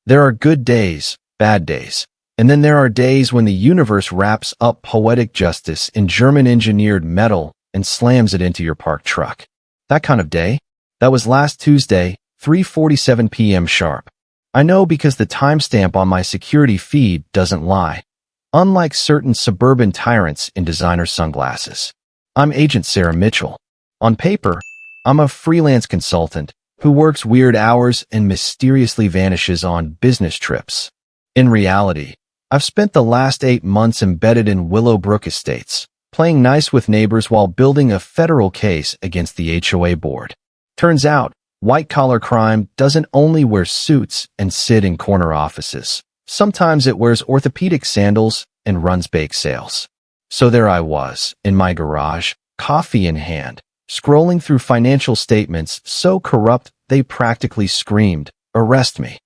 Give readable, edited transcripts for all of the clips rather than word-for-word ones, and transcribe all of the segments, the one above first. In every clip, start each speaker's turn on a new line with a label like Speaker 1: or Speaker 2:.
Speaker 1: There are good days, bad days, and then there are days when the universe wraps up poetic justice in German-engineered metal and slams it into your parked truck. That kind of day? That was last Tuesday, 3:47 p.m. sharp. I know because the timestamp on my security feed doesn't lie. Unlike certain suburban tyrants in designer sunglasses. I'm Agent Sarah Mitchell. On paper, I'm a freelance consultant who works weird hours and mysteriously vanishes on business trips. In reality, I've spent the last 8 months embedded in Willowbrook Estates, playing nice with neighbors while building a federal case against the HOA board. Turns out, white-collar crime doesn't only wear suits and sit in corner offices. Sometimes it wears orthopedic sandals and runs bake sales. So there I was, in my garage, coffee in hand, scrolling through financial statements so corrupt they practically screamed, "Arrest me."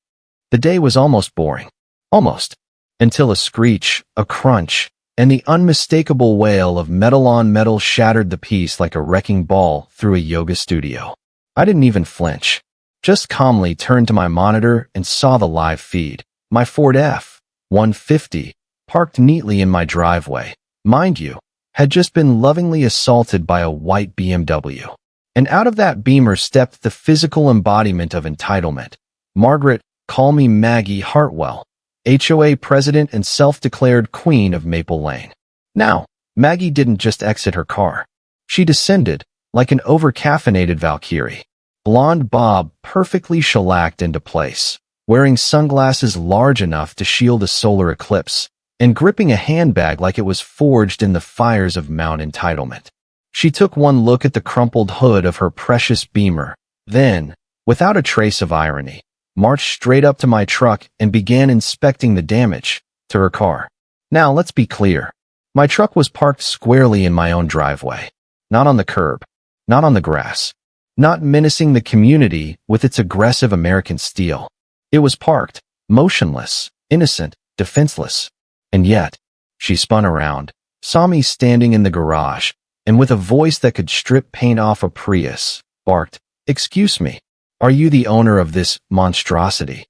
Speaker 1: The day was almost boring. Almost. Until a screech, a crunch, and the unmistakable wail of metal on metal shattered the peace like a wrecking ball through a yoga studio. I didn't even flinch. Just calmly turned to my monitor and saw the live feed. My Ford F-150, parked neatly in my driveway, mind you, had just been lovingly assaulted by a white BMW. And out of that Beamer stepped the physical embodiment of entitlement. Margaret, call me Maggie Hartwell, HOA president and self-declared queen of Maple Lane. Now, Maggie didn't just exit her car. She descended, like an over-caffeinated Valkyrie. Blonde bob perfectly shellacked into place, wearing sunglasses large enough to shield a solar eclipse, and gripping a handbag like it was forged in the fires of Mount Entitlement. She took one look at the crumpled hood of her precious Beamer, then, without a trace of irony, marched straight up to my truck and began inspecting the damage to her car. Now, let's be clear. My truck was parked squarely in my own driveway, not on the curb, not on the grass, not menacing the community with its aggressive American steel. It was parked, motionless, innocent, defenseless. And yet, she spun around, saw me standing in the garage, and with a voice that could strip paint off a Prius, barked, "Excuse me, are you the owner of this monstrosity?"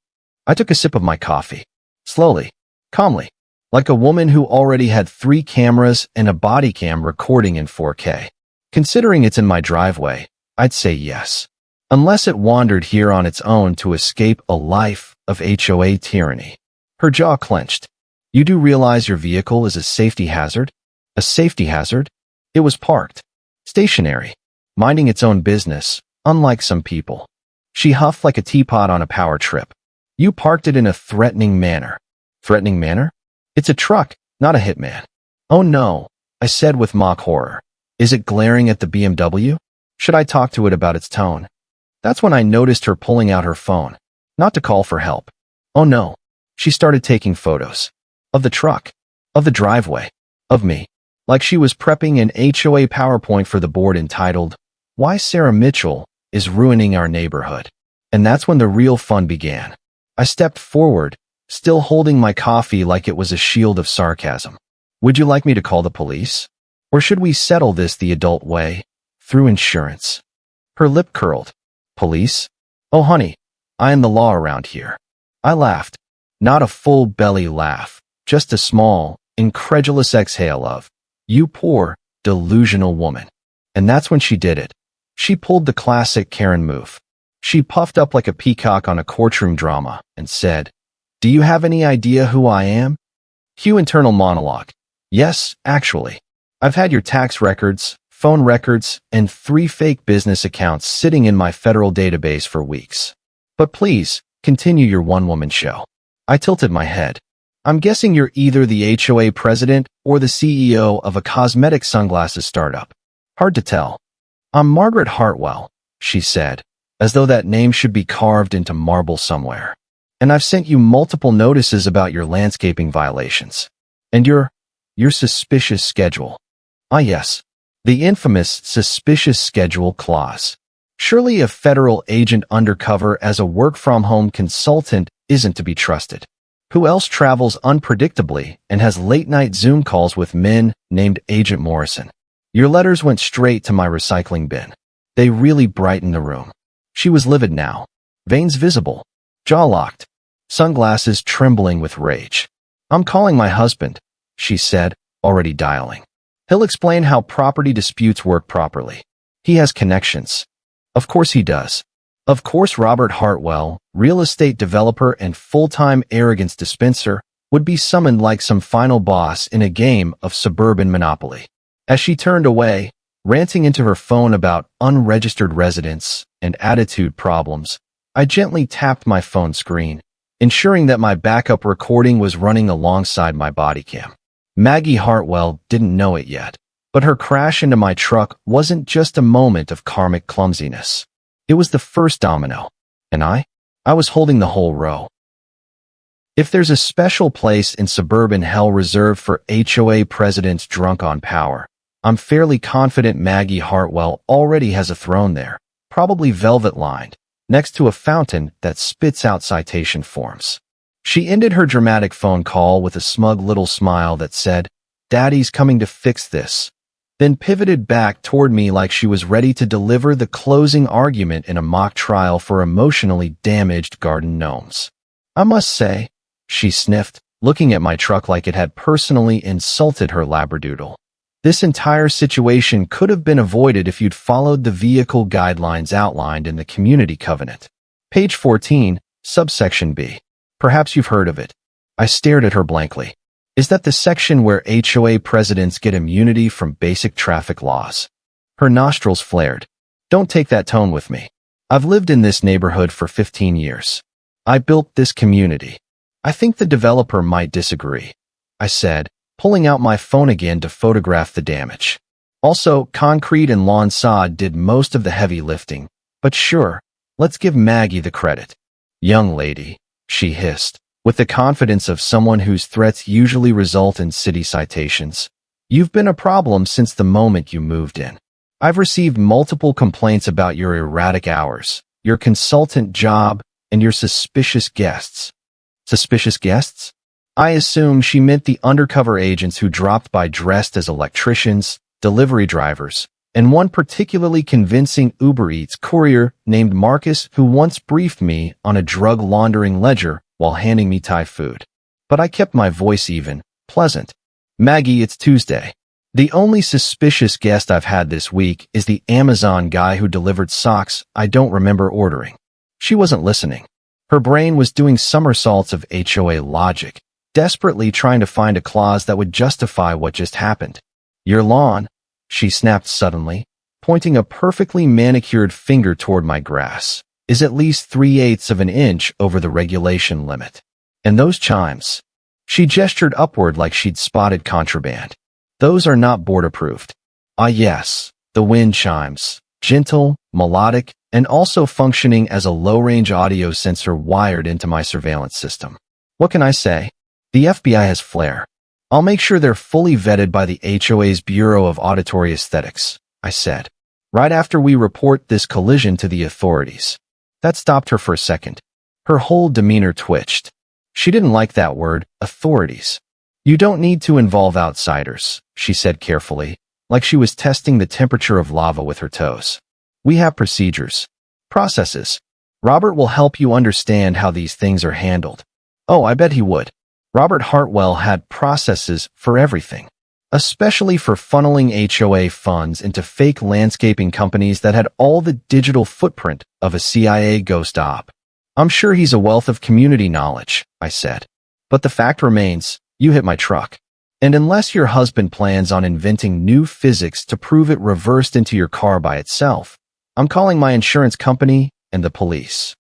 Speaker 1: I took a sip of my coffee. Slowly, calmly, like a woman who already had 3 cameras and a bodycam recording in 4K. Considering it's in my driveway, I'd say yes. Unless it wandered here on its own to escape a life of HOA tyranny. Her jaw clenched. You do realize your vehicle is a safety hazard? A safety hazard? It was parked. Stationary. Minding its own business, unlike some people. She huffed like a teapot on a power trip. You parked it in a threatening manner. Threatening manner? It's a truck, not a hitman. Oh no, I said with mock horror. Is it glaring at the BMW? Should I talk to it about its tone? That's when I noticed her pulling out her phone. Not to call for help. Oh no. She started taking photos. Of the truck. Of the driveway. Of me. Like she was prepping an HOA PowerPoint for the board entitled, "Why Sarah Mitchell is Ruining Our Neighborhood." And that's when the real fun began. I stepped forward, still holding my coffee like it was a shield of sarcasm. Would you like me to call the police? Or should we settle this the adult way, through insurance? Her lip curled. Police? Oh honey, I am the law around here. I laughed. Not a full belly laugh, just a small, incredulous exhale of, "You poor, delusional woman." And that's when she did it. She pulled the classic Karen move. She puffed up like a peacock on a courtroom drama and said, "Do you have any idea who I am?" Cue internal monologue. Yes, actually. I've had your tax records, phone records, and 3 fake business accounts sitting in my federal database for weeks. But please, continue your one-woman show. I tilted my head. I'm guessing you're either the HOA president or the CEO of a cosmetic sunglasses startup. Hard to tell. I'm Margaret Hartwell, she said, as though that name should be carved into marble somewhere. And I've sent you multiple notices about your landscaping violations. And your suspicious schedule. Ah yes, the infamous suspicious schedule clause. Surely a federal agent undercover as a work-from-home consultant isn't to be trusted. Who else travels unpredictably and has late-night Zoom calls with men named Agent Morrison? Your letters went straight to my recycling bin. They really brightened the room. She was livid now. Veins visible. Jaw locked. sunglasses trembling with rage. "I'm calling my husband," she said, already dialing. "He'll explain how property disputes work properly. He has connections." Of course he does. Of course Robert Hartwell, real estate developer and full-time arrogance dispenser, would be summoned like some final boss in a game of suburban Monopoly. As she turned away, ranting into her phone about unregistered residents and attitude problems, I gently tapped my phone screen, ensuring that my backup recording was running alongside my bodycam. Maggie Hartwell didn't know it yet, but her crash into my truck wasn't just a moment of karmic clumsiness. It was the first domino, and I was holding the whole row. If there's a special place in suburban hell reserved for HOA presidents drunk on power, I'm fairly confident Maggie Hartwell already has a throne there, probably velvet-lined, next to a fountain that spits out citation forms. She ended her dramatic phone call with a smug little smile that said, "Daddy's coming to fix this," then pivoted back toward me like she was ready to deliver the closing argument in a mock trial for emotionally damaged garden gnomes. "I must say," she sniffed, looking at my truck like it had personally insulted her labradoodle, "this entire situation could have been avoided if you'd followed the vehicle guidelines outlined in the Community Covenant. Page 14, subsection B. Perhaps you've heard of it." I stared at her blankly. "Is that the section where HOA presidents get immunity from basic traffic laws?" Her nostrils flared. "Don't take that tone with me. I've lived in this neighborhood for 15 years. I built this community. I think the developer might disagree," I said, pulling out my phone again to photograph the damage. "Also, concrete and lawn sod did most of the heavy lifting, but sure, let's give Maggie the credit." "Young lady," she hissed, with the confidence of someone whose threats usually result in city citations, "you've been a problem since the moment you moved in. I've received multiple complaints about your erratic hours, your consultant job, and your suspicious guests." Suspicious guests? I assume she meant the undercover agents who dropped by dressed as electricians, delivery drivers, and one particularly convincing Uber Eats courier named Marcus who once briefed me on a drug laundering ledger while handing me Thai food. But I kept my voice even, pleasant. "Maggie, it's Tuesday. The only suspicious guest I've had this week is the Amazon guy who delivered socks I don't remember ordering." She wasn't listening. Her brain was doing somersaults of HOA logic, desperately trying to find a clause that would justify what just happened. "Your lawn," she snapped suddenly, pointing a perfectly manicured finger toward my grass, "is at least 3/8 of an inch over the regulation limit. And those chimes," she gestured upward like she'd spotted contraband, "those are not board-approved." "Ah yes, the wind chimes, gentle, melodic, and also functioning as a low-range audio sensor wired into my surveillance system. What can I say? The FBI has flair. I'll make sure they're fully vetted by the HOA's Bureau of Auditory Aesthetics," I said, "right after we report this collision to the authorities." That stopped her for a second. Her whole demeanor twitched. She didn't like that word, authorities. "You don't need to involve outsiders," she said carefully, like she was testing the temperature of lava with her toes. "We have procedures, processes. Robert will help you understand how these things are handled." Oh, I bet he would. Robert Hartwell had processes for everything, especially for funneling HOA funds into fake landscaping companies that had all the digital footprint of a CIA ghost op. "I'm sure he's a wealth of community knowledge," I said. "But the fact remains, you hit my truck. And unless your husband plans on inventing new physics to prove it reversed into your car by itself, I'm calling my insurance company and the police."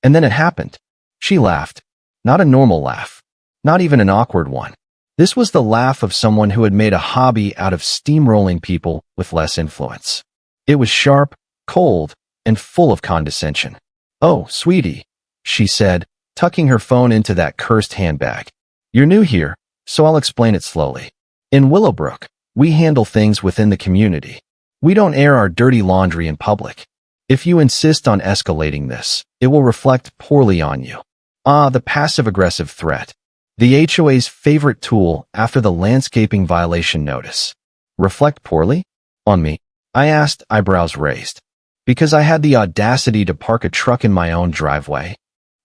Speaker 1: And then it happened. She laughed. Not a normal laugh. Not even an awkward one. This was the laugh of someone who had made a hobby out of steamrolling people with less influence. It was sharp, cold, and full of condescension. "Oh, sweetie," she said, tucking her phone into that cursed handbag. "You're new here, so I'll explain it slowly. In Willowbrook, we handle things within the community. We don't air our dirty laundry in public. If you insist on escalating this, it will reflect poorly on you." Ah, the passive-aggressive threat. The HOA's favorite tool after the landscaping violation notice. "Reflect poorly? On me?" I asked, eyebrows raised. "Because I had the audacity to park a truck in my own driveway."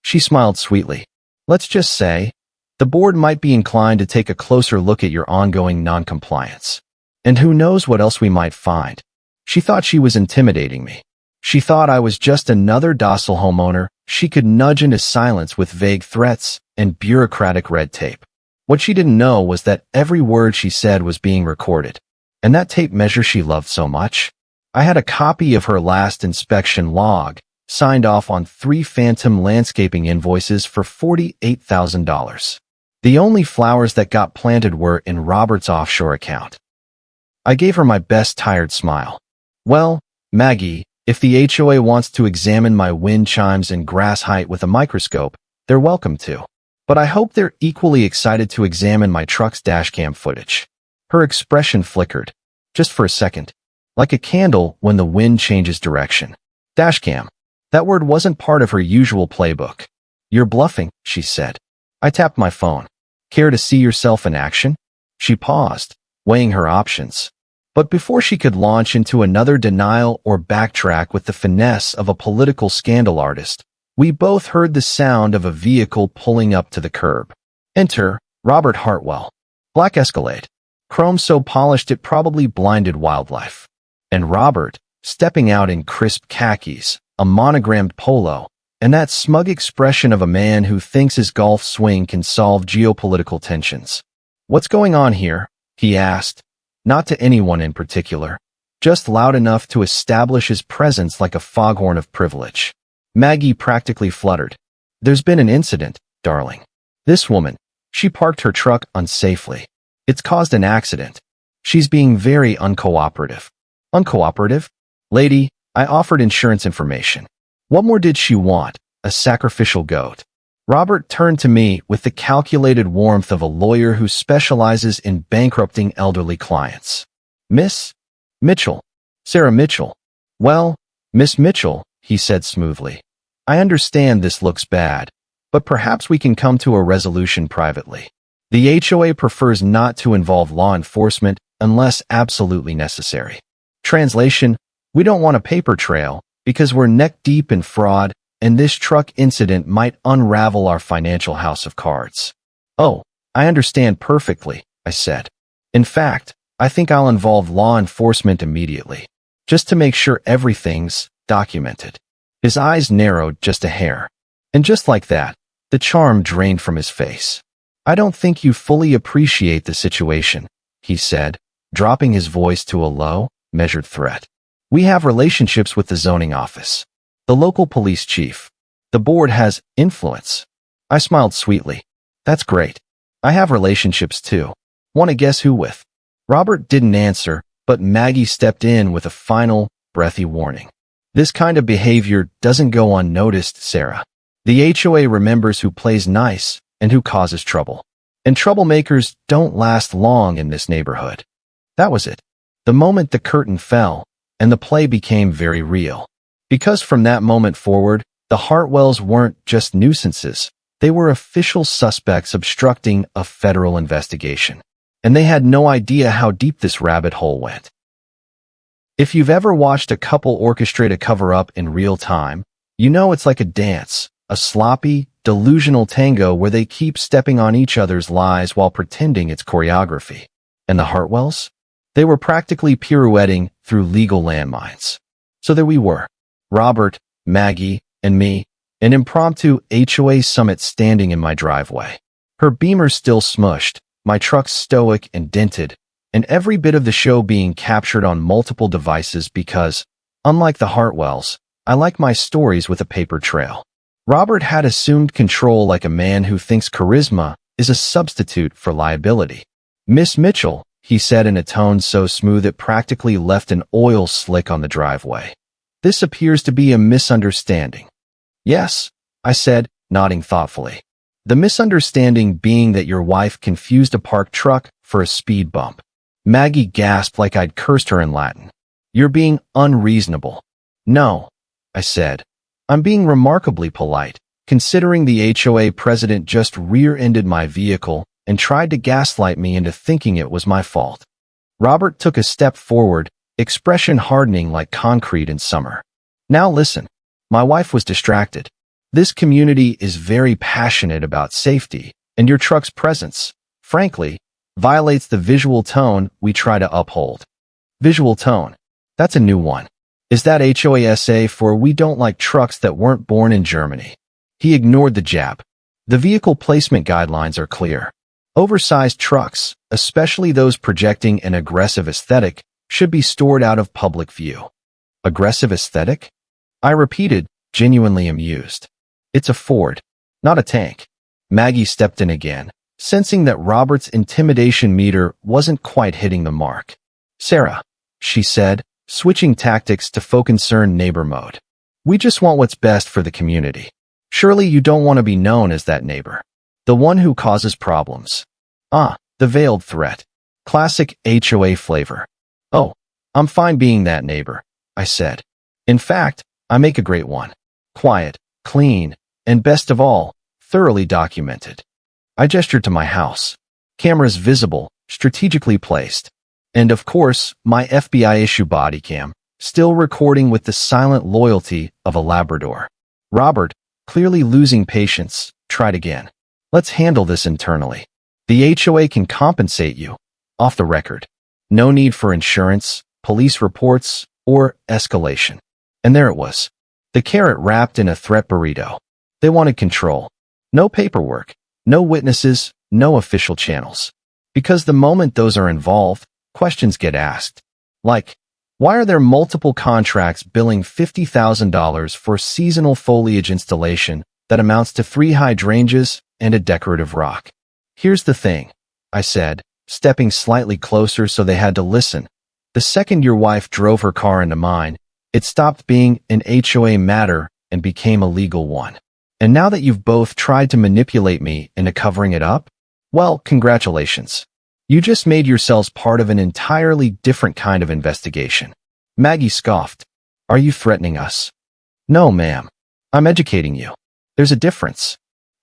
Speaker 1: She smiled sweetly. Let's just say, the board might be inclined to take a closer look at your ongoing noncompliance. And who knows what else we might find. She thought she was intimidating me. She thought I was just another docile homeowner she could nudge into silence with vague threats and bureaucratic red tape. What she didn't know was that every word she said was being recorded. And that tape measure she loved so much? I had a copy of her last inspection log, signed off on 3 phantom landscaping invoices for $48,000. The only flowers that got planted were in Robert's offshore account. I gave her my best tired smile. Well, Maggie, if the HOA wants to examine my wind chimes and grass height with a microscope, they're welcome to. But I hope they're equally excited to examine my truck's dashcam footage. Her expression flickered, just for a second, like a candle when the wind changes direction. Dashcam. That word wasn't part of her usual playbook. You're bluffing, she said. I tapped my phone. Care to see yourself in action? She paused, weighing her options. But before she could launch into another denial or backtrack with the finesse of a political scandal artist, we both heard the sound of a vehicle pulling up to the curb. Enter Robert Hartwell. Black Escalade. Chrome so polished it probably blinded wildlife. And Robert, stepping out in crisp khakis, a monogrammed polo, and that smug expression of a man who thinks his golf swing can solve geopolitical tensions. What's going on here? He asked, not to anyone in particular, just loud enough to establish his presence like a foghorn of privilege. Maggie practically fluttered. There's been an incident, darling. This woman, she parked her truck unsafely. It's caused an accident. She's being very uncooperative. Uncooperative? Lady, I offered insurance information. What more did she want? A sacrificial goat. Robert turned to me with the calculated warmth of a lawyer who specializes in bankrupting elderly clients. Miss Mitchell. Sarah Mitchell. Well, Miss Mitchell, he said smoothly. I understand this looks bad, but perhaps we can come to a resolution privately. The HOA prefers not to involve law enforcement unless absolutely necessary. Translation, we don't want a paper trail because we're neck-deep in fraud, and this truck incident might unravel our financial house of cards. Oh, I understand perfectly, I said. In fact, I think I'll involve law enforcement immediately, just to make sure everything's documented. His eyes narrowed just a hair. And just like that, the charm drained from his face. I don't think you fully appreciate the situation, he said, dropping his voice to a low, measured threat. We have relationships with the zoning office, the local police chief. The board has influence. I smiled sweetly. That's great. I have relationships too. Want to guess who with? Robert didn't answer, but Maggie stepped in with a final, breathy warning. This kind of behavior doesn't go unnoticed, Sarah. The HOA remembers who plays nice and who causes trouble. And troublemakers don't last long in this neighborhood. That was it. The moment the curtain fell, and the play became very real. Because from that moment forward, the Hartwells weren't just nuisances. They were official suspects obstructing a federal investigation. And they had no idea how deep this rabbit hole went. If you've ever watched a couple orchestrate a cover-up in real time, you know it's like a dance, a sloppy, delusional tango where they keep stepping on each other's lies while pretending it's choreography. And the Hartwells? They were practically pirouetting through legal landmines. So there we were, Robert, Maggie, and me, an impromptu HOA summit standing in my driveway. Her Beamer still smushed, my truck stoic and dented, and every bit of the show being captured on multiple devices because, unlike the Hartwells, I like my stories with a paper trail. Robert had assumed control like a man who thinks charisma is a substitute for liability. Miss Mitchell, he said in a tone so smooth it practically left an oil slick on the driveway. This appears to be a misunderstanding. Yes, I said, nodding thoughtfully. The misunderstanding being that your wife confused a parked truck for a speed bump. Maggie gasped like I'd cursed her in Latin. You're being unreasonable. No, I said. I'm being remarkably polite, considering the HOA president just rear-ended my vehicle and tried to gaslight me into thinking it was my fault. Robert took a step forward, expression hardening like concrete in summer. Now listen. My wife was distracted. This community is very passionate about safety, and your truck's presence, frankly, violates the visual tone we try to uphold. Visual tone. That's a new one. Is that HOA for we don't like trucks that weren't born in Germany? He ignored the jab. The vehicle placement guidelines are clear. Oversized trucks, especially those projecting an aggressive aesthetic, should be stored out of public view. Aggressive aesthetic? I repeated, genuinely amused. It's a Ford, not a tank. Maggie stepped in again, sensing that Robert's intimidation meter wasn't quite hitting the mark. Sarah, she said, switching tactics to faux concerned neighbor mode. We just want what's best for the community. Surely you don't want to be known as that neighbor. The one who causes problems. Ah, the veiled threat. Classic HOA flavor. Oh, I'm fine being that neighbor, I said. In fact, I make a great one. Quiet, clean, and best of all, thoroughly documented. I gestured to my house. Cameras visible, strategically placed. And of course, my FBI-issue bodycam, still recording with the silent loyalty of a Labrador. Robert, clearly losing patience, tried again. Let's handle this internally. The HOA can compensate you. Off the record. No need for insurance, police reports, or escalation. And there it was. The carrot wrapped in a threat burrito. They wanted control. No paperwork. No witnesses. No official channels. Because the moment those are involved, questions get asked. Like, why are there multiple contracts billing $50,000 for seasonal foliage installation that amounts to 3 hydrangeas and a decorative rock? Here's the thing, I said, stepping slightly closer so they had to listen. The second your wife drove her car into mine, it stopped being an HOA matter and became a legal one. And now that you've both tried to manipulate me into covering it up, well, congratulations. You just made yourselves part of an entirely different kind of investigation. Maggie scoffed. Are you threatening us? No, ma'am. I'm educating you. There's a difference.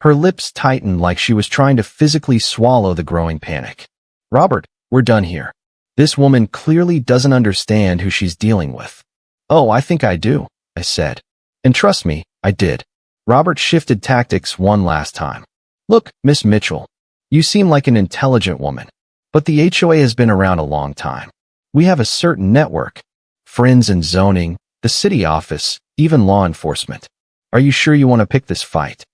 Speaker 1: Her lips tightened like she was trying to physically swallow the growing panic. Robert, we're done here. This woman clearly doesn't understand who she's dealing with. Oh, I think I do, I said. And trust me, I did. Robert shifted tactics one last time. Look, Miss Mitchell, you seem like an intelligent woman. But the HOA has been around a long time. We have a certain network. Friends in zoning, the city office, even law enforcement. Are you sure you want to pick this fight?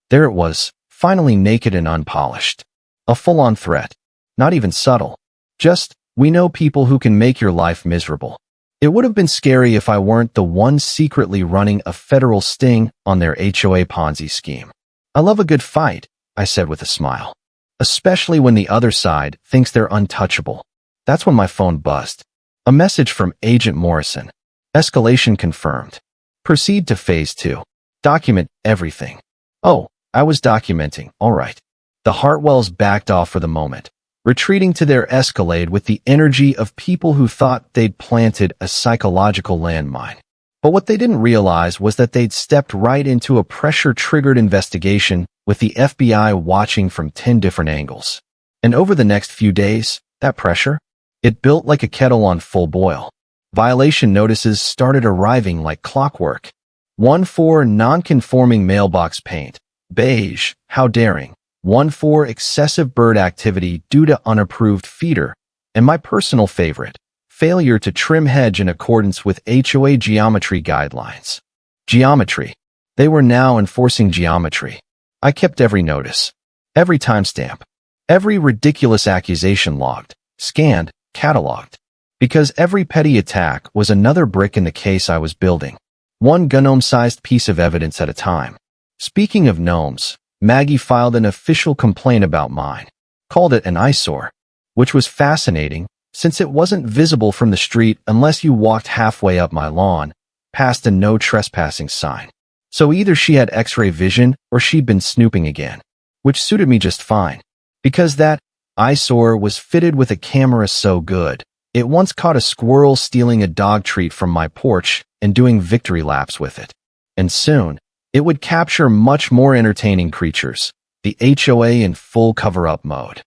Speaker 1: There it was, finally naked and unpolished. A full-on threat. Not even subtle. Just, we know people who can make your life miserable. It would have been scary if I weren't the one secretly running a federal sting on their HOA Ponzi scheme. I love a good fight, I said with a smile. Especially when the other side thinks they're untouchable. That's when my phone buzzed. A message from Agent Morrison. Escalation confirmed. Proceed to phase 2. Document everything. Oh, I was documenting, all right. The Hartwells backed off for the moment, retreating to their Escalade with the energy of people who thought they'd planted a psychological landmine. But what they didn't realize was that they'd stepped right into a pressure-triggered investigation with the FBI watching from 10 different angles. And over the next few days, that pressure, it built like a kettle on full boil. Violation notices started arriving like clockwork. 1 for non-conforming mailbox paint. Beige, how daring. 1 for excessive bird activity due to unapproved feeder. And my personal favorite, failure to trim hedge in accordance with HOA geometry guidelines. Geometry. They were now enforcing geometry. I kept every notice, every timestamp, every ridiculous accusation logged, scanned, cataloged. Because every petty attack was another brick in the case I was building. One gnome-sized piece of evidence at a time. Speaking of gnomes, Maggie filed an official complaint about mine, called it an eyesore, which was fascinating since it wasn't visible from the street unless you walked halfway up my lawn, past a no trespassing sign. So either she had X-ray vision or she'd been snooping again, which suited me just fine, because that eyesore was fitted with a camera so good, it once caught a squirrel stealing a dog treat from my porch and doing victory laps with it. And soon, it would capture much more entertaining creatures, the HOA in full cover-up mode.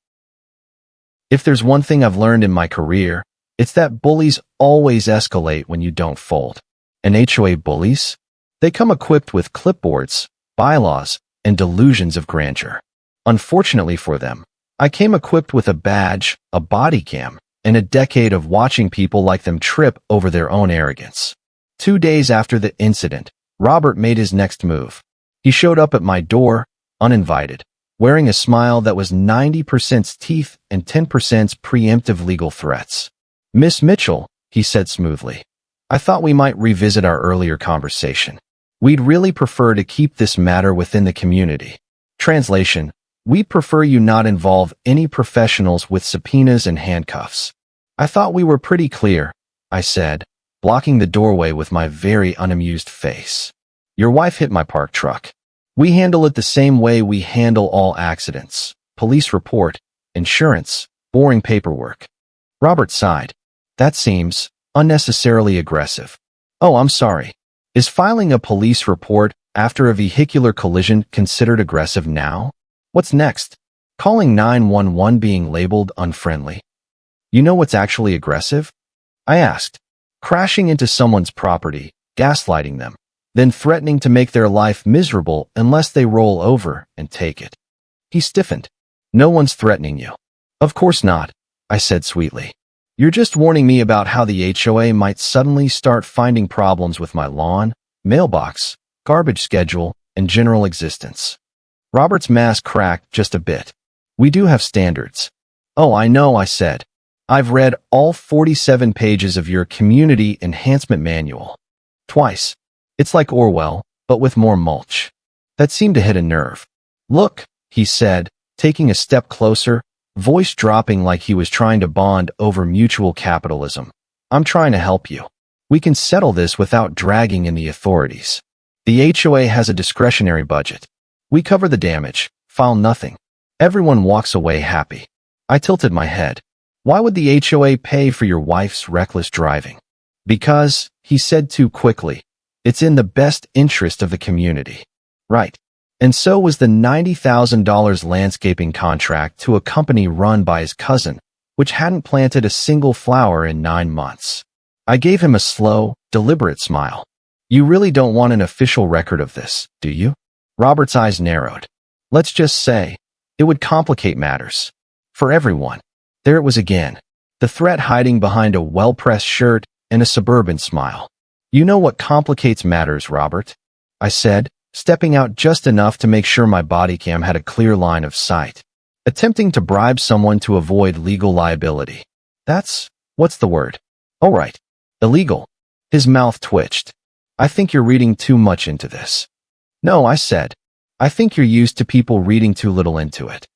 Speaker 1: If there's one thing I've learned in my career, it's that bullies always escalate when you don't fold. And HOA bullies? They come equipped with clipboards, bylaws, and delusions of grandeur. Unfortunately for them, I came equipped with a badge, a body cam, and a decade of watching people like them trip over their own arrogance. 2 days after the incident, Robert made his next move. He showed up at my door, uninvited, wearing a smile that was 90% teeth and 10% preemptive legal threats. "Miss Mitchell," he said smoothly, "I thought we might revisit our earlier conversation. We'd really prefer to keep this matter within the community." Translation: we'd prefer you not involve any professionals with subpoenas and handcuffs. "I thought we were pretty clear," I said, blocking the doorway with my very unamused face. "Your wife hit my parked truck. We handle it the same way we handle all accidents: police report, insurance, boring paperwork." Robert sighed. "That seems unnecessarily aggressive." "Oh, I'm sorry. Is filing a police report after a vehicular collision considered aggressive now? What's next? Calling 911 being labeled unfriendly? You know what's actually aggressive?" I asked. "Crashing into someone's property, gaslighting them, then threatening to make their life miserable unless they roll over and take it." He stiffened. "No one's threatening you." "Of course not," I said sweetly. "You're just warning me about how the HOA might suddenly start finding problems with my lawn, mailbox, garbage schedule, and general existence." Robert's mask cracked just a bit. "We do have standards." "Oh, I know," I said. "I've read all 47 pages of your Community Enhancement Manual. Twice. It's like Orwell, but with more mulch." That seemed to hit a nerve. "Look," he said, taking a step closer, voice dropping like he was trying to bond over mutual capitalism. "I'm trying to help you. We can settle this without dragging in the authorities. The HOA has a discretionary budget. We cover the damage, file nothing. Everyone walks away happy." I tilted my head. "Why would the HOA pay for your wife's reckless driving?" "Because," he said too quickly, "it's in the best interest of the community." Right. And so was the $90,000 landscaping contract to a company run by his cousin, which hadn't planted a single flower in 9 months. I gave him a slow, deliberate smile. "You really don't want an official record of this, do you?" Robert's eyes narrowed. "Let's just say, it would complicate matters. For everyone." There it was again, the threat hiding behind a well-pressed shirt and a suburban smile. "You know what complicates matters, Robert," I said, stepping out just enough to make sure my body cam had a clear line of sight. "Attempting to bribe someone to avoid legal liability. What's the word? Oh, right. Illegal." His mouth twitched. "I think you're reading too much into this." "No," I said. "I think you're used to people reading too little into it."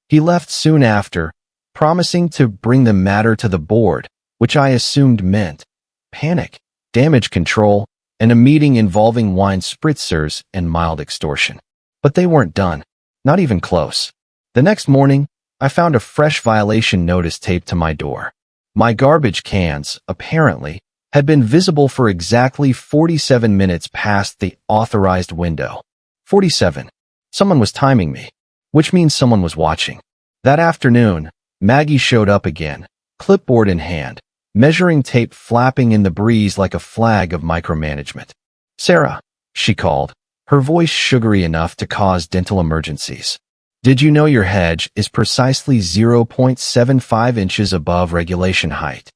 Speaker 1: He left soon after, promising to bring the matter to the board, which I assumed meant panic, damage control, and a meeting involving wine spritzers and mild extortion. But they weren't done. Not even close. The next morning, I found a fresh violation notice taped to my door. My garbage cans, apparently, had been visible for exactly 47 minutes past the authorized window. 47. Someone was timing me, which means someone was watching. That afternoon, Maggie showed up again, clipboard in hand, measuring tape flapping in the breeze like a flag of micromanagement. "Sarah," she called, her voice sugary enough to cause dental emergencies. "Did you know your hedge is precisely 0.75 inches above regulation height?"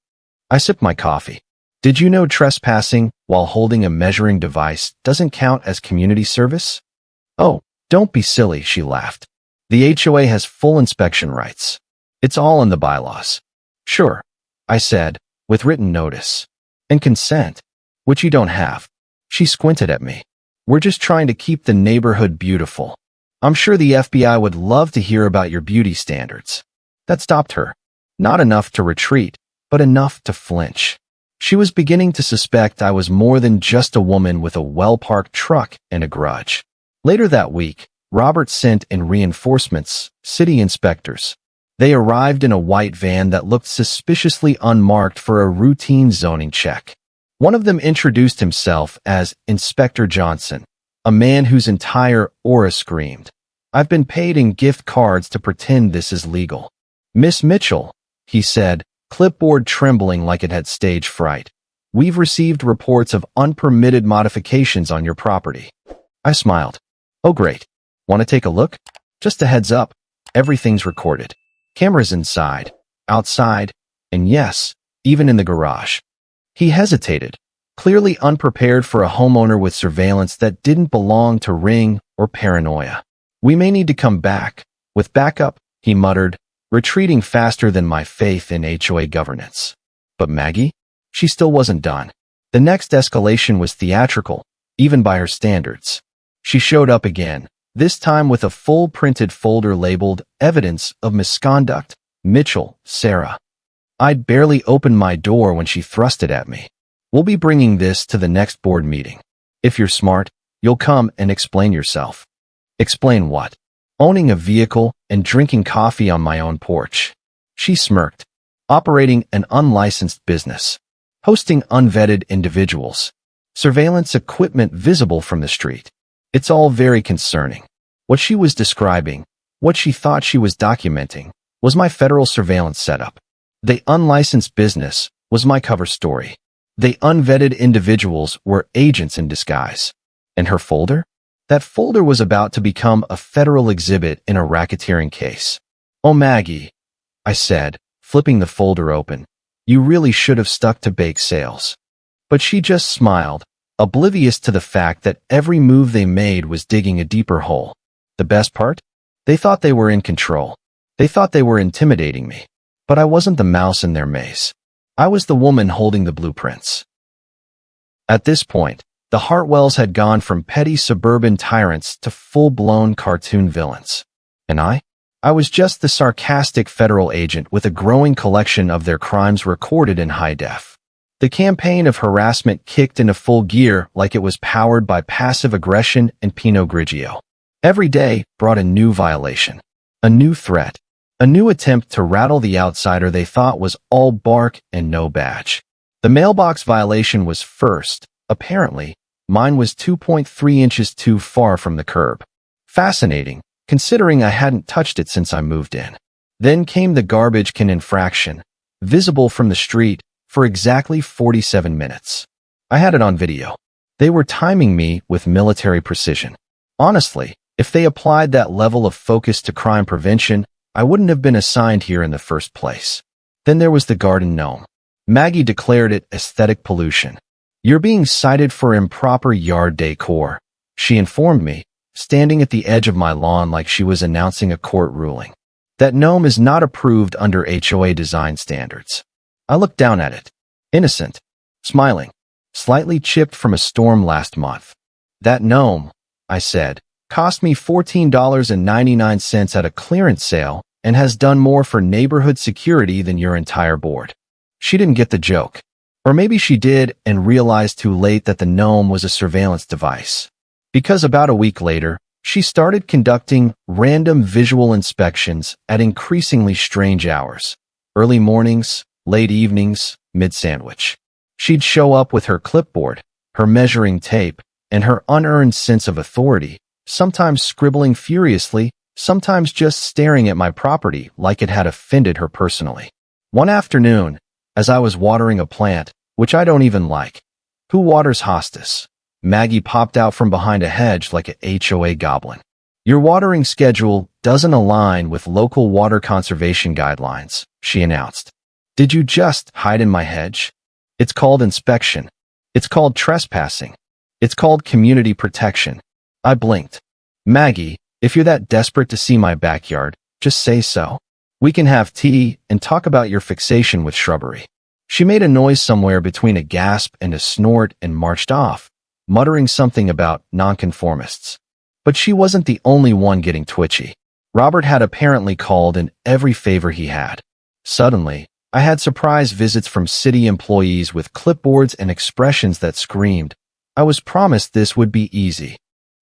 Speaker 1: I sipped my coffee. "Did you know trespassing while holding a measuring device doesn't count as community service?" "Oh, don't be silly," she laughed. "The HOA has full inspection rights. It's all in the bylaws." "Sure," I said, "with written notice. And consent, which you don't have." She squinted at me. "We're just trying to keep the neighborhood beautiful. I'm sure the FBI would love to hear about your beauty standards." That stopped her. Not enough to retreat, but enough to flinch. She was beginning to suspect I was more than just a woman with a well-parked truck and a grudge. Later that week, Robert sent in reinforcements, city inspectors. They arrived in a white van that looked suspiciously unmarked for a routine zoning check. One of them introduced himself as Inspector Johnson, a man whose entire aura screamed, "I've been paid in gift cards to pretend this is legal." "Miss Mitchell," he said, clipboard trembling like it had stage fright, "we've received reports of unpermitted modifications on your property." I smiled. Oh great. Want to take a look? Just a heads up, everything's recorded. Cameras inside, outside, and yes, even in the garage. He hesitated, clearly unprepared for a homeowner with surveillance that didn't belong to Ring or paranoia. We may need to come back. With backup, he muttered, retreating faster than my faith in HOA governance. But Maggie? She still wasn't done. The next escalation was theatrical, even by her standards. She showed up again, this time with a full printed folder labeled Evidence of Misconduct, Mitchell, Sarah. I'd barely opened my door when she thrust it at me. We'll be bringing this to the next board meeting. If you're smart, you'll come and explain yourself. Explain what? Owning a vehicle and drinking coffee on my own porch. She smirked. Operating an unlicensed business. Hosting unvetted individuals. Surveillance equipment visible from the street. It's all very concerning. What she was describing, what she thought she was documenting, was my federal surveillance setup. The unlicensed business was my cover story. The unvetted individuals were agents in disguise. And her folder? That folder was about to become a federal exhibit in a racketeering case. Oh, Maggie, I said, flipping the folder open. You really should have stuck to bake sales. But she just smiled, oblivious to the fact that every move they made was digging a deeper hole. The best part? They thought they were in control. They thought they were intimidating me. But I wasn't the mouse in their maze. I was the woman holding the blueprints. At this point, the Hartwells had gone from petty suburban tyrants to full-blown cartoon villains. And I was just the sarcastic federal agent with a growing collection of their crimes recorded in high def. The campaign of harassment kicked into full gear like it was powered by passive aggression and Pinot Grigio. Every day brought a new violation, a new threat, a new attempt to rattle the outsider they thought was all bark and no badge. The mailbox violation was first, apparently. Mine was 2.3 inches too far from the curb. Fascinating, considering I hadn't touched it since I moved in. Then came the garbage can infraction, visible from the street, for exactly 47 minutes. I had it on video. They were timing me with military precision. Honestly, if they applied that level of focus to crime prevention, I wouldn't have been assigned here in the first place. Then there was the garden gnome. Maggie declared it aesthetic pollution. You're being cited for improper yard decor, she informed me, standing at the edge of my lawn like she was announcing a court ruling. That gnome is not approved under HOA design standards. I looked down at it, innocent, smiling, slightly chipped from a storm last month. That gnome, I said, cost me $14.99 at a clearance sale and has done more for neighborhood security than your entire board. She didn't get the joke. Or maybe she did and realized too late that the gnome was a surveillance device. Because about a week later, she started conducting random visual inspections at increasingly strange hours. Early mornings, late evenings, mid-sandwich. She'd show up with her clipboard, her measuring tape, and her unearned sense of authority, sometimes scribbling furiously, sometimes just staring at my property like it had offended her personally. One afternoon, as I was watering a plant, which I don't even like. Who waters hostas? Maggie popped out from behind a hedge like a HOA goblin. Your watering schedule doesn't align with local water conservation guidelines, she announced. Did you just hide in my hedge? It's called inspection. It's called trespassing. It's called community protection. I blinked. Maggie, if you're that desperate to see my backyard, just say so. We can have tea and talk about your fixation with shrubbery. She made a noise somewhere between a gasp and a snort and marched off, muttering something about nonconformists. But she wasn't the only one getting twitchy. Robert had apparently called in every favor he had. Suddenly, I had surprise visits from city employees with clipboards and expressions that screamed, I was promised this would be easy.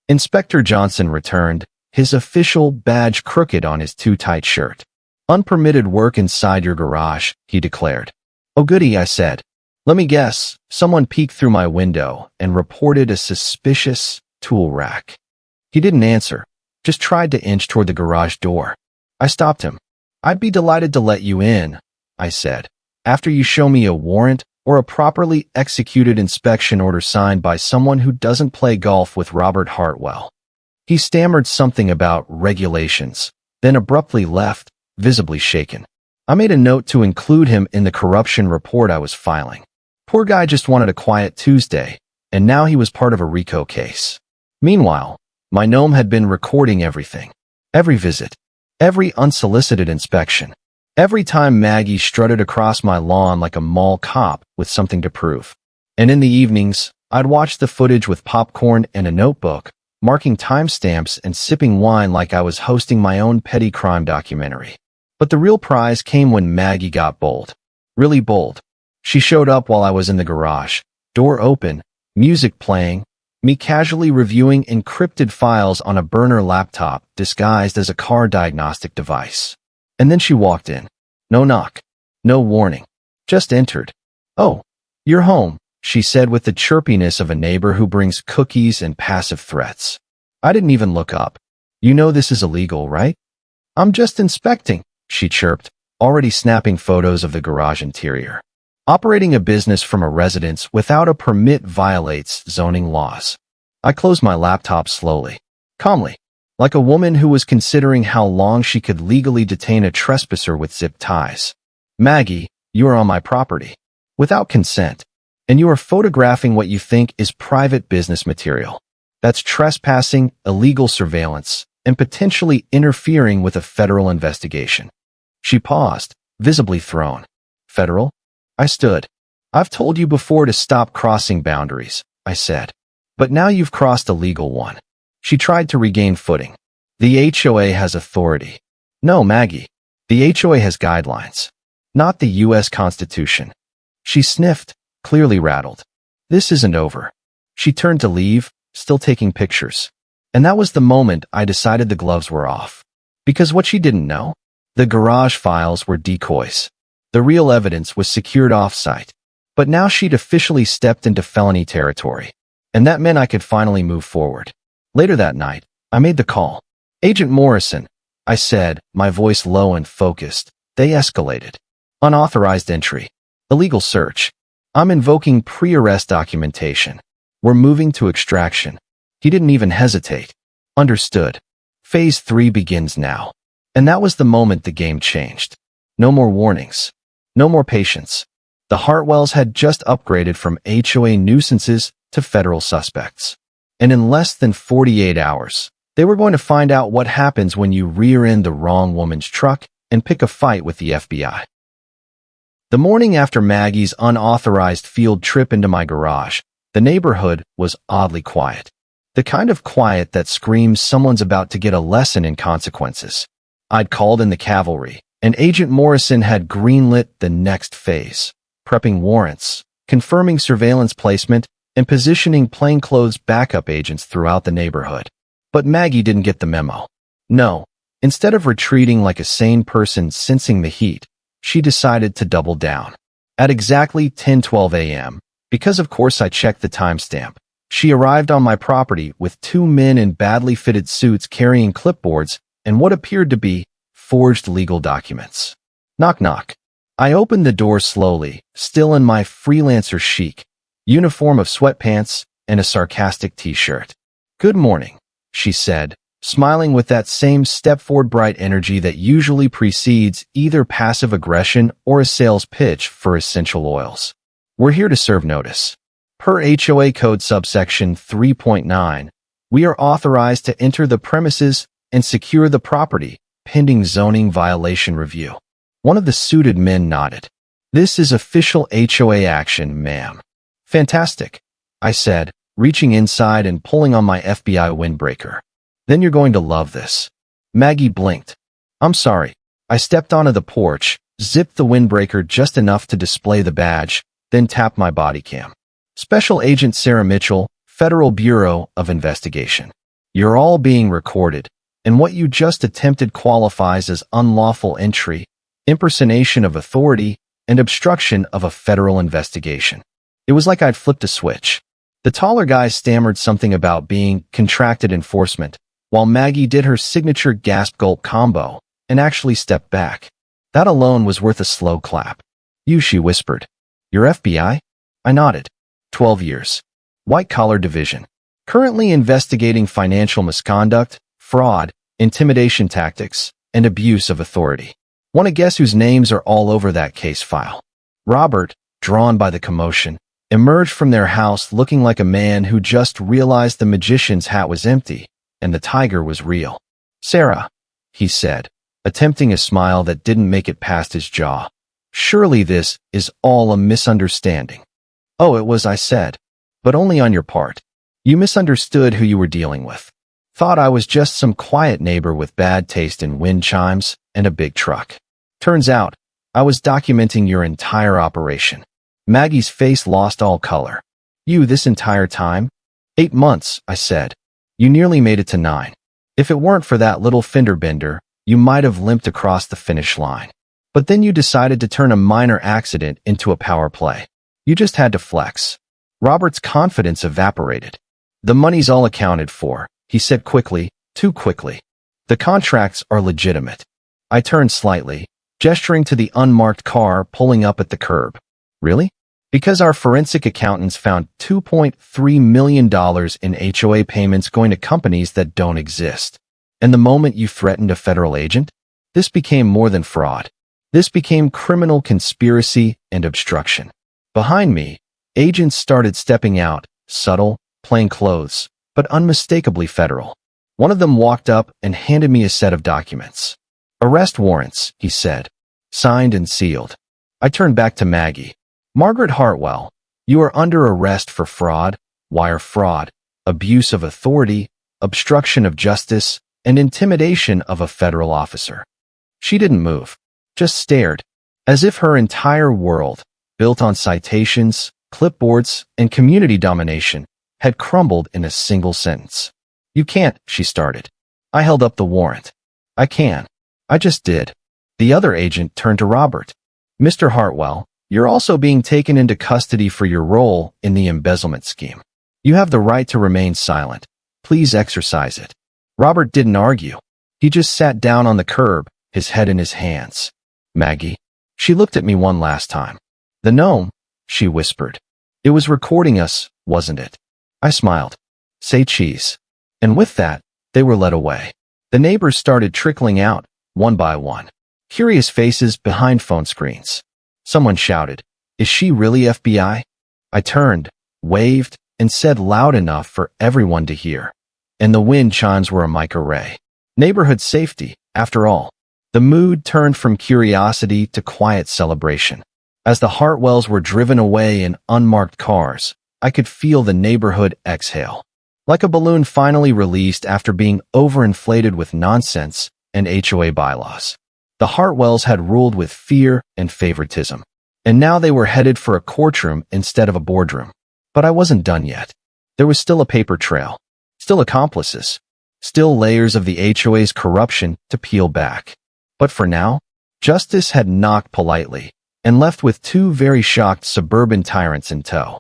Speaker 1: Inspector Johnson returned, his official badge crooked on his too-tight shirt. Unpermitted work inside your garage, he declared. Oh goody, I said. Let me guess, someone peeked through my window and reported a suspicious tool rack. He didn't answer, just tried to inch toward the garage door. I stopped him. I'd be delighted to let you in, I said, after you show me a warrant or a properly executed inspection order signed by someone who doesn't play golf with Robert Hartwell. He stammered something about regulations, then abruptly left, visibly shaken. I made a note to include him in the corruption report I was filing. Poor guy just wanted a quiet Tuesday, and now he was part of a RICO case. Meanwhile, my gnome had been recording everything. Every visit, every unsolicited inspection, every time Maggie strutted across my lawn like a mall cop with something to prove. And in the evenings, I'd watch the footage with popcorn and a notebook, marking timestamps and sipping wine like I was hosting my own petty crime documentary. But the real prize came when Maggie got bold. Really bold. She showed up while I was in the garage, door open, music playing, me casually reviewing encrypted files on a burner laptop disguised as a car diagnostic device. And then she walked in. No knock. No warning. Just entered. "Oh, you're home," she said with the chirpiness of a neighbor who brings cookies and passive threats. I didn't even look up. "You know this is illegal, right?" "I'm just inspecting," she chirped, already snapping photos of the garage interior. Operating a business from a residence without a permit violates zoning laws. I closed my laptop slowly, calmly, like a woman who was considering how long she could legally detain a trespasser with zip ties. "Maggie, you are on my property. Without consent. And you are photographing what you think is private business material. That's trespassing, illegal surveillance, and potentially interfering with a federal investigation." She paused, visibly thrown. "Federal?" I stood. "I've told you before to stop crossing boundaries," I said. "But now you've crossed a legal one." She tried to regain footing. "The HOA has authority." "No, Maggie. The HOA has guidelines. Not the U.S. Constitution." She sniffed, clearly rattled. "This isn't over." She turned to leave, still taking pictures. And that was the moment I decided the gloves were off. Because what she didn't know? The garage files were decoys. The real evidence was secured off-site. But now she'd officially stepped into felony territory. And that meant I could finally move forward. Later that night, I made the call. "Agent Morrison," I said, my voice low and focused. They escalated. "Unauthorized entry. Illegal search. I'm invoking pre-arrest documentation. We're moving to extraction." He didn't even hesitate. "Understood. Phase 3 begins now." And that was the moment the game changed. No more warnings. No more patience. The Hartwells had just upgraded from HOA nuisances to federal suspects. And in less than 48 hours, they were going to find out what happens when you rear-end the wrong woman's truck and pick a fight with the FBI. The morning after Maggie's unauthorized field trip into my garage, the neighborhood was oddly quiet. The kind of quiet that screams someone's about to get a lesson in consequences. I'd called in the cavalry, and Agent Morrison had greenlit the next phase, prepping warrants, confirming surveillance placement, and positioning plainclothes backup agents throughout the neighborhood. But Maggie didn't get the memo. No, instead of retreating like a sane person sensing the heat, she decided to double down. At exactly 10:12 a.m., because of course I checked the timestamp, she arrived on my property with 2 men in badly fitted suits carrying clipboards and what appeared to be forged legal documents. Knock knock. I opened the door slowly, still in my freelancer chic uniform of sweatpants and a sarcastic t-shirt. "Good morning," she said, smiling with that same step-forward bright energy that usually precedes either passive aggression or a sales pitch for essential oils. "We're here to serve notice. Per HOA Code subsection 3.9, we are authorized to enter the premises and secure the property pending zoning violation review." One of the suited men nodded. "This is official HOA action, ma'am." "Fantastic," I said, reaching inside and pulling on my FBI windbreaker. "Then you're going to love this." Maggie blinked. "I'm sorry." I stepped onto the porch, zipped the windbreaker just enough to display the badge, then tapped my body cam. "Special Agent Sarah Mitchell, Federal Bureau of Investigation. You're all being recorded, and what you just attempted qualifies as unlawful entry, impersonation of authority, and obstruction of a federal investigation." It was like I'd flipped a switch. The taller guy stammered something about being contracted enforcement, while Maggie did her signature gasp-gulp combo and actually stepped back. That alone was worth a slow clap. "You," she whispered. "Your FBI?" I nodded. 12 years. White-collar division. currently investigating financial misconduct, fraud, intimidation tactics, and abuse of authority. Want to guess whose names are all over that case file? Robert, drawn by the commotion, emerged from their house looking like a man who just realized the magician's hat was empty and the tiger was real. "Sarah," he said, attempting a smile that didn't make it past his jaw. "Surely this is all a misunderstanding." "Oh, it was," I said, "but only on your part. You misunderstood who you were dealing with. Thought I was just some quiet neighbor with bad taste in wind chimes and a big truck. Turns out, I was documenting your entire operation." Maggie's face lost all color. "You this entire time?" 8 months, I said. "You nearly made it to 9. If it weren't for that little fender bender, you might have limped across the finish line. But then you decided to turn a minor accident into a power play. You just had to flex." Robert's confidence evaporated. "The money's all accounted for," he said quickly, too quickly. "The contracts are legitimate." I turned slightly, gesturing to the unmarked car pulling up at the curb. "Really?" "Because our forensic accountants found $2.3 million in HOA payments going to companies that don't exist. And the moment you threatened a federal agent, this became more than fraud. This became criminal conspiracy and obstruction." Behind me, agents started stepping out, subtle, plain clothes, but unmistakably federal. One of them walked up and handed me a set of documents. "Arrest warrants," he said, "signed and sealed." I turned back to Maggie. "Margaret Hartwell, you are under arrest for fraud, wire fraud, abuse of authority, obstruction of justice, and intimidation of a federal officer." She didn't move, just stared, as if her entire world, built on citations, clipboards, and community domination, had crumbled in a single sentence. "You can't," she started. I held up the warrant. "I can. I just did." The other agent turned to Robert. "Mr. Hartwell, you're also being taken into custody for your role in the embezzlement scheme. You have the right to remain silent. Please exercise it." Robert didn't argue. He just sat down on the curb, his head in his hands. "Maggie." She looked at me one last time. "The gnome," she whispered. "It was recording us, wasn't it?" I smiled. "Say cheese." And with that, they were led away. The neighbors started trickling out, one by one. Curious faces behind phone screens. Someone shouted, "Is she really FBI?" I turned, waved, and said loud enough for everyone to hear. And the wind chimes were a mic array. Neighborhood safety, after all. The mood turned from curiosity to quiet celebration. As the Hartwells were driven away in unmarked cars, I could feel the neighborhood exhale. Like a balloon finally released after being overinflated with nonsense and HOA bylaws. The Hartwells had ruled with fear and favoritism, and now they were headed for a courtroom instead of a boardroom. But I wasn't done yet. There was still a paper trail, still accomplices, still layers of the HOA's corruption to peel back. But for now, justice had knocked politely and left with 2 very shocked suburban tyrants in tow.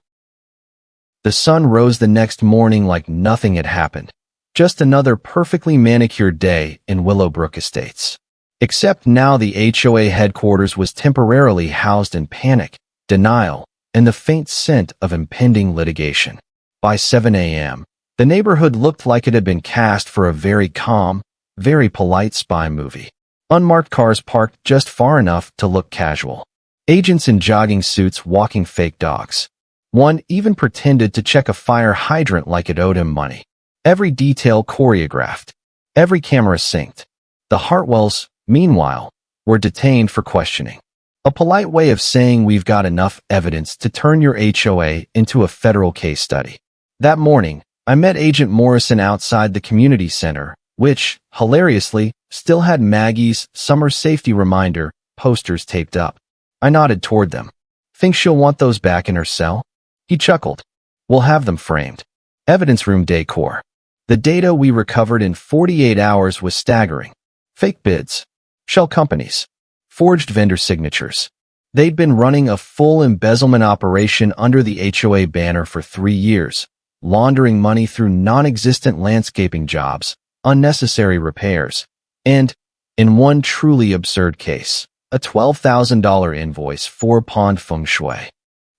Speaker 1: The sun rose the next morning like nothing had happened. Just another perfectly manicured day in Willowbrook Estates. Except now the HOA headquarters was temporarily housed in panic, denial, and the faint scent of impending litigation. By 7 a.m., the neighborhood looked like it had been cast for a very calm, very polite spy movie. Unmarked cars parked just far enough to look casual. Agents in jogging suits walking fake dogs. One even pretended to check a fire hydrant like it owed him money. Every detail choreographed. Every camera synced. The Hartwells, meanwhile, were detained for questioning. A polite way of saying we've got enough evidence to turn your HOA into a federal case study. That morning, I met Agent Morrison outside the community center, which, hilariously, still had Maggie's summer safety reminder posters taped up. I nodded toward them. "Think she'll want those back in her cell?" He chuckled. "We'll have them framed. Evidence room decor." The data we recovered in 48 hours was staggering. Fake bids, shell companies, forged vendor signatures. They'd been running a full embezzlement operation under the HOA banner for 3 years, laundering money through non-existent landscaping jobs, unnecessary repairs, and, in one truly absurd case, a $12,000 invoice for pond feng shui.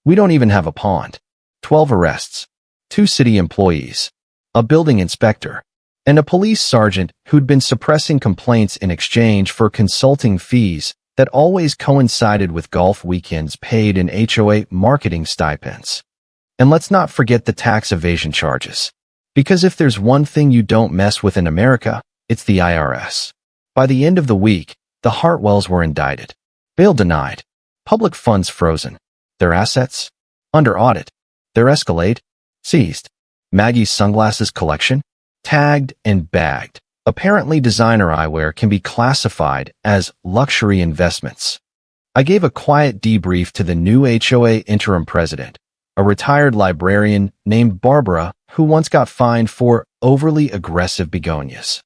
Speaker 1: We don't even have a pond. 12 arrests. 2 city employees. a building inspector, and a police sergeant who'd been suppressing complaints in exchange for consulting fees that always coincided with golf weekends paid in HOA marketing stipends. And let's not forget the tax evasion charges. Because if there's one thing you don't mess with in America, it's the IRS. By the end of the week, the Hartwells were indicted, bail denied, public funds frozen, their assets under audit, their Escalade seized, Maggie's sunglasses collection tagged and bagged. Apparently, designer eyewear can be classified as luxury investments. I gave a quiet debrief to the new HOA interim president, a retired librarian named Barbara who once got fined for overly aggressive begonias.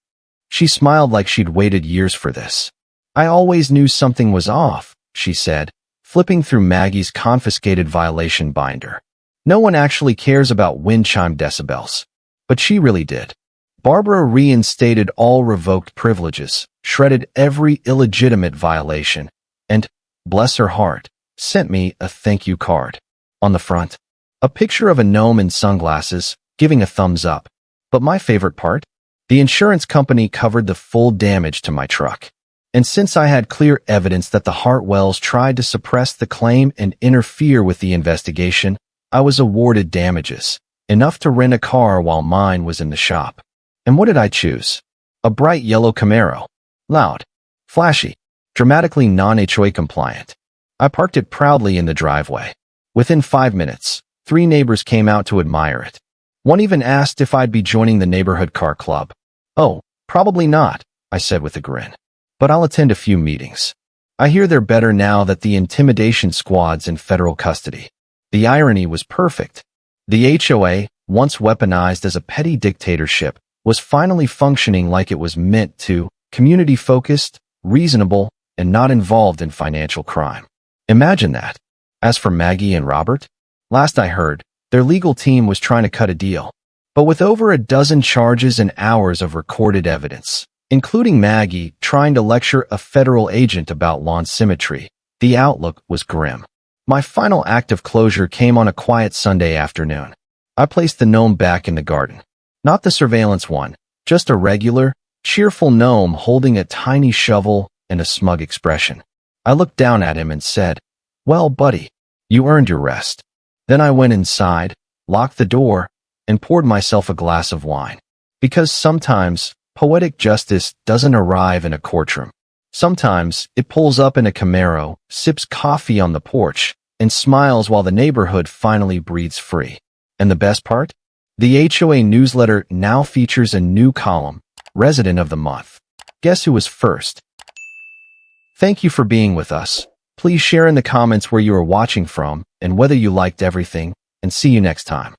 Speaker 1: She smiled like she'd waited years for this. I always knew something was off, she said, flipping through Maggie's confiscated violation binder. No one actually cares about wind chime decibels. But she really did. Barbara reinstated all revoked privileges, shredded every illegitimate violation, and, bless her heart, sent me a thank you card. On the front, a picture of a gnome in sunglasses, giving a thumbs up. But my favorite part? The insurance company covered the full damage to my truck. And since I had clear evidence that the Hartwells tried to suppress the claim and interfere with the investigation, I was awarded damages, enough to rent a car while mine was in the shop. And what did I choose? A bright yellow Camaro. Loud, flashy, dramatically non-HOA compliant. I parked it proudly in the driveway. Within 5 minutes, 3 neighbors came out to admire it. One even asked if I'd be joining the neighborhood car club. Oh, probably not, I said with a grin. But I'll attend a few meetings. I hear they're better now that the intimidation squad's in federal custody. The irony was perfect. The HOA, once weaponized as a petty dictatorship, was finally functioning like it was meant to, community-focused, reasonable, and not involved in financial crime. Imagine that. As for Maggie and Robert, last I heard, their legal team was trying to cut a deal. But with over a dozen charges and hours of recorded evidence, including Maggie trying to lecture a federal agent about lawn symmetry, the outlook was grim. My final act of closure came on a quiet Sunday afternoon. I placed the gnome back in the garden. Not the surveillance one, just a regular, cheerful gnome holding a tiny shovel and a smug expression. I looked down at him and said, "Well, buddy, you earned your rest." Then I went inside, locked the door, and poured myself a glass of wine. Because sometimes, poetic justice doesn't arrive in a courtroom. Sometimes, it pulls up in a Camaro, sips coffee on the porch, and smiles while the neighborhood finally breathes free. And the best part? The HOA newsletter now features a new column, Resident of the Month. Guess who was first? Thank you for being with us. Please share in the comments where you are watching from and whether you liked everything, and see you next time.